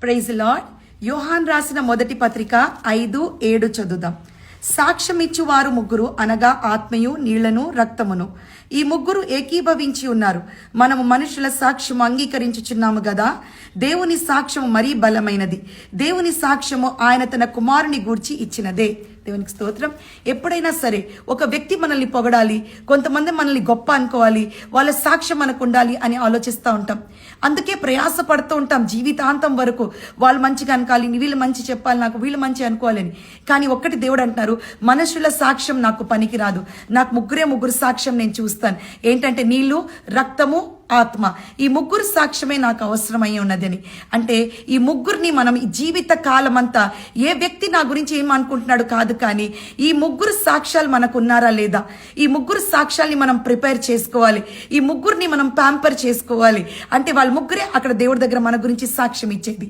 Praise lord. యోహాన్ రాసిన మొదటి పత్రిక 5:7 చదువుదాం. సాక్ష్యం ఇచ్చువారు ముగ్గురు, అనగా ఆత్మయు, నీళ్లను, రక్తమును. ఈ ముగ్గురు ఏకీభవించి ఉన్నారు. మనము మనుషుల సాక్ష్యము అంగీకరించుచున్నాము గదా. దేవుని సాక్ష్యము మరీ బలమైనది. దేవుని సాక్ష్యము ఆయన తన కుమారుని గూర్చి ఇచ్చినదే. దేవునికి స్తోత్రం. ఎప్పుడైనా సరే ఒక వ్యక్తి మనల్ని పొగడాలి, కొంతమంది మనల్ని గొప్ప అనుకోవాలి, వాళ్ళ సాక్ష్యం మనకు ఉండాలి అని ఆలోచిస్తూ ఉంటాం. అందుకే ప్రయాస పడుతూ ఉంటాం జీవితాంతం వరకు. వాళ్ళు మంచిగా అనుకోవాలి, వీళ్ళు మంచి చెప్పాలి, నాకు వీళ్ళు మంచి అనుకోవాలని. కానీ ఒక్కటి దేవుడు అంటున్నారు, మనుషుల సాక్ష్యం నాకు పనికిరాదు. నాకు ముగ్గురు సాక్ష్యం నేను చూస్తాను. ఏంటంటే నీళ్లు, రక్తము, ఆత్మ. ఈ ముగ్గురు సాక్ష్యమే నాకు అవసరమై ఉన్నదని. అంటే ఈ ముగ్గురిని మనం ఈ జీవిత కాలం అంతా ఏ వ్యక్తి నా గురించి ఏమనుకుంటున్నాడు కాదు, కానీ ఈ ముగ్గురు సాక్ష్యాలు మనకు ఉన్నారా లేదా, ఈ ముగ్గురు సాక్ష్యాల్ని మనం ప్రిపేర్ చేసుకోవాలి. ఈ ముగ్గురిని మనం ప్యాంపర్ చేసుకోవాలి. అంటే వాళ్ళ ముగ్గురే అక్కడ దేవుడి దగ్గర మన గురించి సాక్ష్యం ఇచ్చేది.